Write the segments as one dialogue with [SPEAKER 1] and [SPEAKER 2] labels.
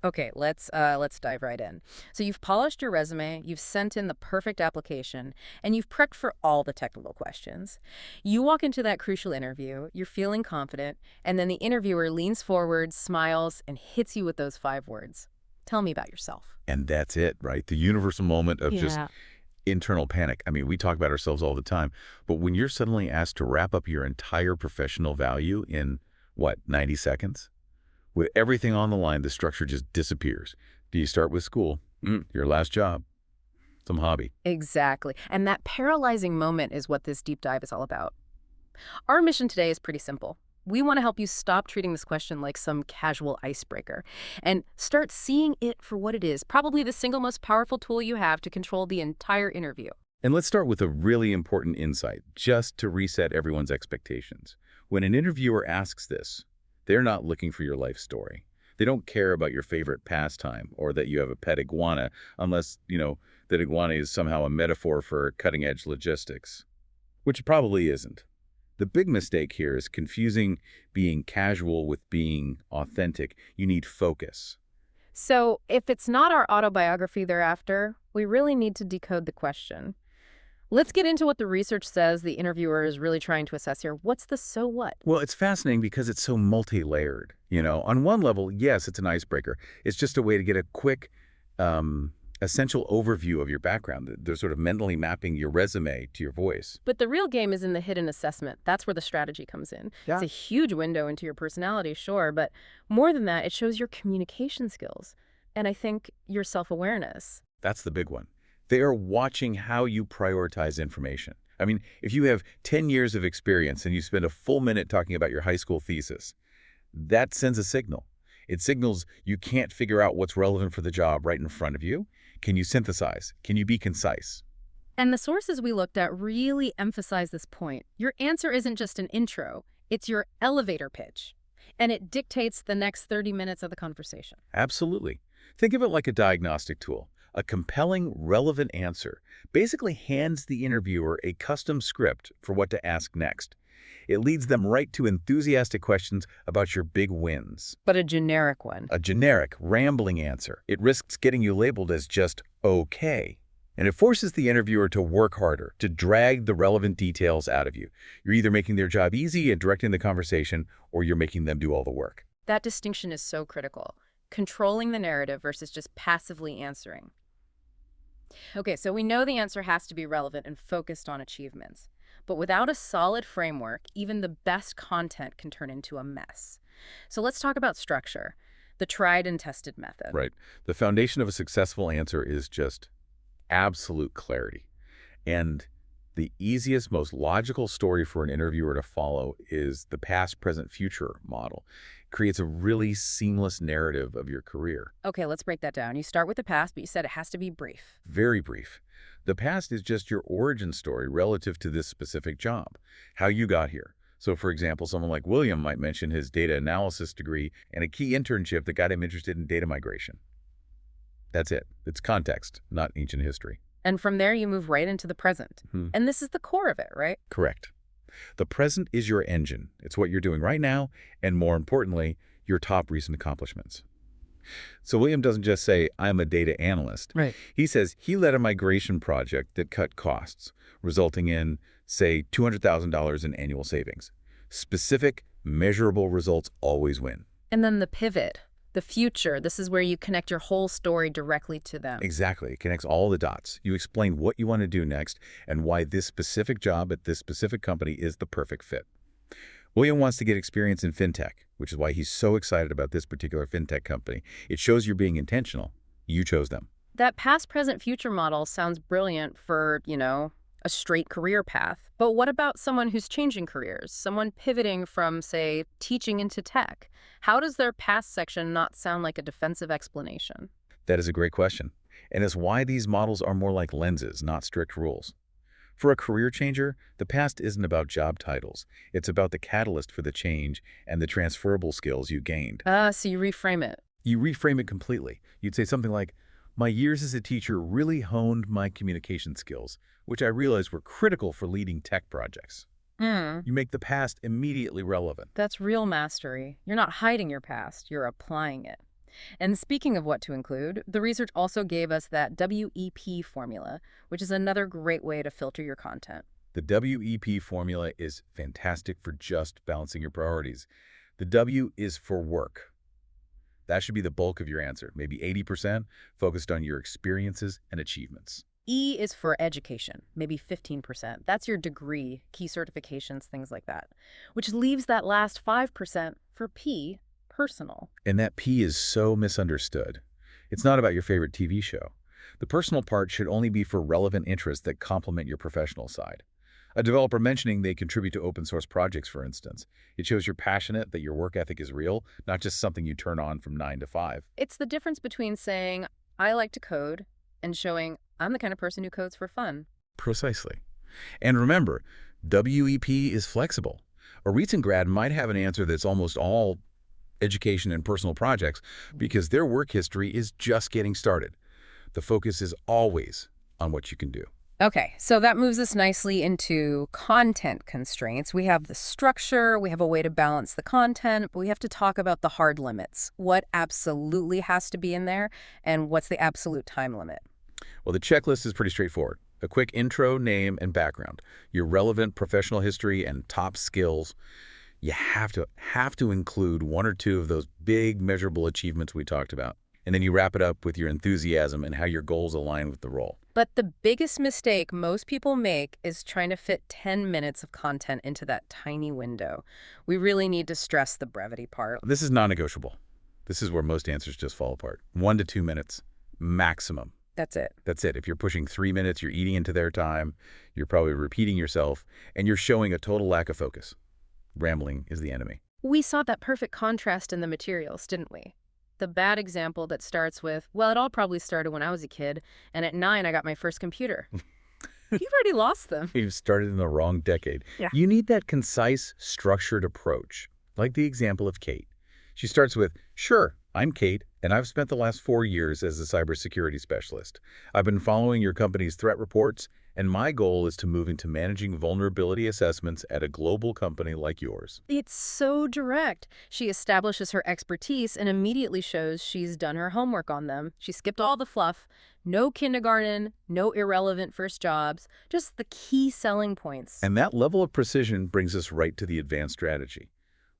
[SPEAKER 1] Okay, let's dive right in. So you've polished your resume, you've sent in the perfect application, and you've prepped for all the technical questions. You walk into that crucial interview, you're feeling confident, and then the interviewer leans forward, smiles, and hits you with those 5 words. Tell me about yourself.
[SPEAKER 2] And that's it, right? The universal moment of just
[SPEAKER 1] Yeah.
[SPEAKER 2] internal panic. I mean, we talk about ourselves all the time, but when you're suddenly asked to wrap up your entire professional value in, what, 90 seconds? With everything on the line, the structure just disappears. Do you start with school? Your last job. Some hobby.
[SPEAKER 1] Exactly. And that paralyzing moment is what this deep dive is all about. Our mission today is pretty simple. We want to help you stop treating this question like some casual icebreaker and start seeing it for what it is, probably the single most powerful tool you have to control the entire interview.
[SPEAKER 2] And let's start with a really important insight, just to reset everyone's expectations. When an interviewer asks this, they're not looking for your life story. They don't care about your favorite pastime or that you have a pet iguana, unless, that iguana is somehow a metaphor for cutting-edge logistics, which it probably isn't. The big mistake here is confusing being casual with being authentic. You need focus.
[SPEAKER 1] So, if it's not our autobiography thereafter, we really need to decode the question. Let's get into what the research says the interviewer is really trying to assess here. What's the so what?
[SPEAKER 2] Well, it's fascinating because it's so multi-layered. On one level, yes, it's an icebreaker. It's just a way to get a quick, essential overview of your background. They're sort of mentally mapping your resume to your voice.
[SPEAKER 1] But the real game is in the hidden assessment. That's where the strategy comes in.
[SPEAKER 2] Yeah.
[SPEAKER 1] It's a huge window into your personality, sure, but more than that, it shows your communication skills. And I think your self-awareness.
[SPEAKER 2] That's the big one. They are watching how you prioritize information. I mean, if you have 10 years of experience and you spend a full minute talking about your high school thesis, that sends a signal. It signals you can't figure out what's relevant for the job right in front of you. Can you synthesize? Can you be concise?
[SPEAKER 1] And the sources we looked at really emphasize this point. Your answer isn't just an intro, it's your elevator pitch. And it dictates the next 30 minutes of the conversation.
[SPEAKER 2] Absolutely. Think of it like a diagnostic tool. A compelling, relevant answer basically hands the interviewer a custom script for what to ask next. It leads them right to enthusiastic questions about your big wins.
[SPEAKER 1] But a generic one.
[SPEAKER 2] A generic, rambling answer. It risks getting you labeled as just okay. And it forces the interviewer to work harder, to drag the relevant details out of you. You're either making their job easy and directing the conversation, or you're making them do all the work.
[SPEAKER 1] That distinction is so critical. Controlling the narrative versus just passively answering. Okay, so we know the answer has to be relevant and focused on achievements. But without a solid framework, even the best content can turn into a mess. So let's talk about structure, the tried and tested method.
[SPEAKER 2] Right. The foundation of a successful answer is just absolute clarity. And the easiest, most logical story for an interviewer to follow is the past, present, future model. It creates a really seamless narrative of your career.
[SPEAKER 1] Okay, let's break that down. You start with the past, but you said it has to be brief.
[SPEAKER 2] Very brief. The past is just your origin story relative to this specific job, how you got here. So, for example, someone like William might mention his data analysis degree and a key internship that got him interested in data migration. That's it. It's context, not ancient history.
[SPEAKER 1] And from there, you move right into the present. And this is the core of it, right?
[SPEAKER 2] Correct. The present is your engine. It's what you're doing right now, and more importantly, your top recent accomplishments. So William doesn't just say, I'm a data analyst.
[SPEAKER 1] Right.
[SPEAKER 2] He says he led a migration project that cut costs, resulting in, say, $200,000 in annual savings. Specific, measurable results always win.
[SPEAKER 1] And then the pivot, the future, this is where you connect your whole story directly to them.
[SPEAKER 2] Exactly. It connects all the dots. You explain what you want to do next and why this specific job at this specific company is the perfect fit. William wants to get experience in fintech, which is why he's so excited about this particular fintech company. It shows you're being intentional. You chose them.
[SPEAKER 1] That past, present, future model sounds brilliant for, a straight career path. But what about someone who's changing careers, someone pivoting from, say, teaching into tech? How does their past section not sound like a defensive explanation?
[SPEAKER 2] That is a great question. And it's why these models are more like lenses, not strict rules. For a career changer, the past isn't about job titles. It's about the catalyst for the change and the transferable skills you gained.
[SPEAKER 1] So you reframe it.
[SPEAKER 2] You reframe it completely. You'd say something like, my years as a teacher really honed my communication skills, which I realized were critical for leading tech projects. You make the past immediately relevant.
[SPEAKER 1] That's real mastery. You're not hiding your past, you're applying it. And speaking of what to include, the research also gave us that WEP formula, which is another great way to filter your content.
[SPEAKER 2] The WEP formula is fantastic for just balancing your priorities. The W is for work. That should be the bulk of your answer, maybe 80% focused on your experiences and achievements.
[SPEAKER 1] E is for education, maybe 15%. That's your degree, key certifications, things like that. Which leaves that last 5% for P, personal.
[SPEAKER 2] And that P is so misunderstood. It's not about your favorite TV show. The personal part should only be for relevant interests that complement your professional side. A developer mentioning they contribute to open source projects, for instance. It shows you're passionate, that your work ethic is real, not just something you turn on from 9 to 5.
[SPEAKER 1] It's the difference between saying, I like to code, and showing, I'm the kind of person who codes for fun.
[SPEAKER 2] Precisely. And remember, WEP is flexible. A recent grad might have an answer that's almost all education and personal projects because their work history is just getting started. The focus is always on what you can do.
[SPEAKER 1] Okay, so that moves us nicely into content constraints. We have the structure, we have a way to balance the content, but we have to talk about the hard limits. What absolutely has to be in there, and what's the absolute time limit?
[SPEAKER 2] Well, the checklist is pretty straightforward. A quick intro, name, and background. Your relevant professional history and top skills. You have to include one or two of those big measurable achievements we talked about. And then you wrap it up with your enthusiasm and how your goals align with the role.
[SPEAKER 1] But the biggest mistake most people make is trying to fit 10 minutes of content into that tiny window. We really need to stress the brevity part.
[SPEAKER 2] This is non-negotiable. This is where most answers just fall apart. 1 to 2 minutes, maximum.
[SPEAKER 1] That's it.
[SPEAKER 2] That's it. If you're pushing 3 minutes, you're eating into their time, you're probably repeating yourself, and you're showing a total lack of focus. Rambling is the enemy.
[SPEAKER 1] We saw that perfect contrast in the materials, didn't we? The bad example that starts with, well, it all probably started when I was a kid, and at 9 I got my first computer. You've already lost them.
[SPEAKER 2] You've started in the wrong decade.
[SPEAKER 1] Yeah.
[SPEAKER 2] You need that concise, structured approach, like the example of Kate. She starts with, sure, I'm Kate, and I've spent the last 4 years as a cybersecurity specialist. I've been following your company's threat reports, and my goal is to move into managing vulnerability assessments at a global company like yours.
[SPEAKER 1] It's so direct. She establishes her expertise and immediately shows she's done her homework on them. She skipped all the fluff. No kindergarten, no irrelevant first jobs, just the key selling points.
[SPEAKER 2] And that level of precision brings us right to the advanced strategy.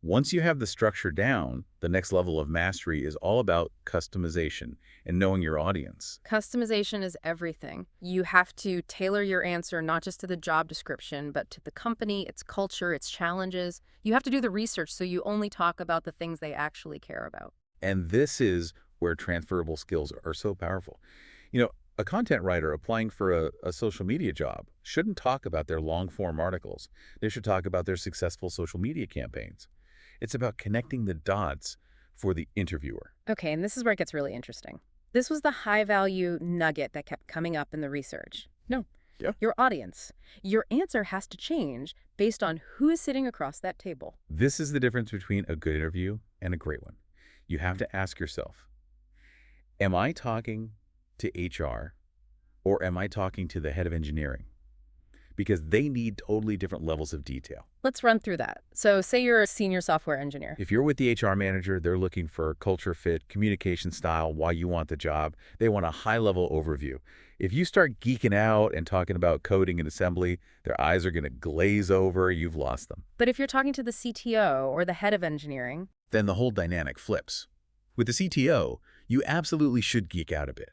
[SPEAKER 2] Once you have the structure down, the next level of mastery is all about customization and knowing your audience.
[SPEAKER 1] Customization is everything. You have to tailor your answer not just to the job description, but to the company, its culture, its challenges. You have to do the research so you only talk about the things they actually care about.
[SPEAKER 2] And this is where transferable skills are so powerful. You know, a content writer applying for a social media job shouldn't talk about their long-form articles. They should talk about their successful social media campaigns. It's about connecting the dots for the interviewer.
[SPEAKER 1] Okay, and this is where it gets really interesting. This was the high-value nugget that kept coming up in the research. No,
[SPEAKER 2] Yeah.
[SPEAKER 1] your audience. Your answer has to change based on who is sitting across that table.
[SPEAKER 2] This is the difference between a good interview and a great one. You have to ask yourself, am I talking to HR or am I talking to the head of engineering? Because they need totally different levels of detail.
[SPEAKER 1] Let's run through that. So say you're a senior software engineer.
[SPEAKER 2] If you're with the HR manager, they're looking for culture fit, communication style, why you want the job. They want a high-level overview. If you start geeking out and talking about coding and assembly, their eyes are going to glaze over. You've lost them.
[SPEAKER 1] But if you're talking to the CTO or the head of engineering,
[SPEAKER 2] Then the whole dynamic flips. With the CTO, you absolutely should geek out a bit.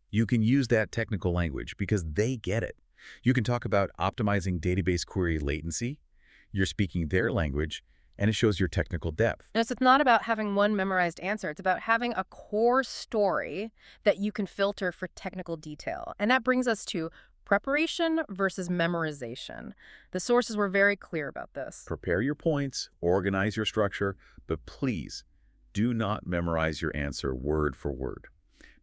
[SPEAKER 2] You can use that technical language because they get it. You can talk about optimizing database query latency. You're speaking their language, and it shows your technical depth.
[SPEAKER 1] it's not about having one memorized answer. It's about having a core story that you can filter for technical detail. And that brings us to preparation versus memorization. The sources were very clear about this.
[SPEAKER 2] Prepare your points, organize your structure, but please do not memorize your answer word for word.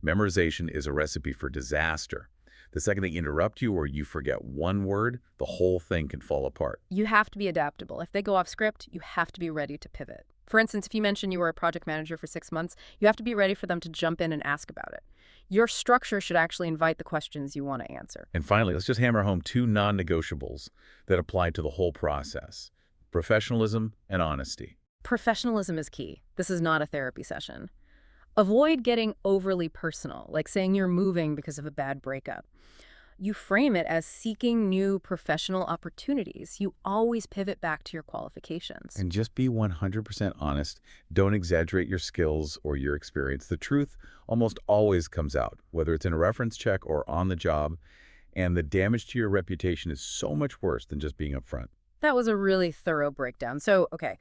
[SPEAKER 2] Memorization is a recipe for disaster. The second they interrupt you or you forget one word, the whole thing can fall apart.
[SPEAKER 1] You have to be adaptable. If they go off script, you have to be ready to pivot. For instance, if you mention you were a project manager for 6 months, you have to be ready for them to jump in and ask about it. Your structure should actually invite the questions you want to answer.
[SPEAKER 2] And finally, let's just hammer home 2 non-negotiables that apply to the whole process: professionalism and honesty.
[SPEAKER 1] Professionalism is key. This is not a therapy session. Avoid getting overly personal, like saying you're moving because of a bad breakup. You frame it as seeking new professional opportunities. You always pivot back to your qualifications.
[SPEAKER 2] And just be 100% honest. Don't exaggerate your skills or your experience. The truth almost always comes out, whether it's in a reference check or on the job, and the damage to your reputation is so much worse than just being upfront.
[SPEAKER 1] That was a really thorough breakdown. So, okay.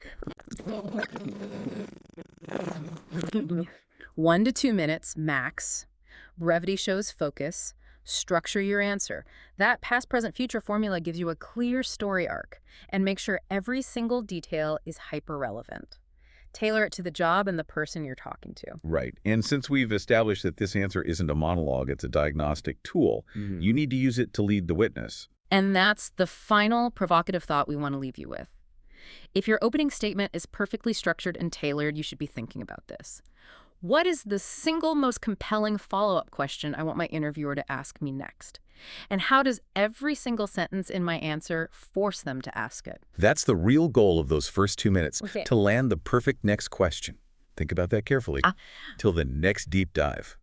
[SPEAKER 1] 1 to 2 minutes max. Brevity shows focus. Structure your answer. That past, present, future formula gives you a clear story arc, and make sure every single detail is hyper-relevant. Tailor it to the job and the person you're talking to.
[SPEAKER 2] Right. And since we've established that this answer isn't a monologue, it's a diagnostic tool, you need to use it to lead the witness.
[SPEAKER 1] And that's the final provocative thought we want to leave you with. If your opening statement is perfectly structured and tailored, you should be thinking about this. What is the single most compelling follow-up question I want my interviewer to ask me next? And how does every single sentence in my answer force them to ask it?
[SPEAKER 2] That's the real goal of those first 2 minutes,
[SPEAKER 1] Okay.
[SPEAKER 2] to land the perfect next question. Think about that carefully. Till the next deep dive.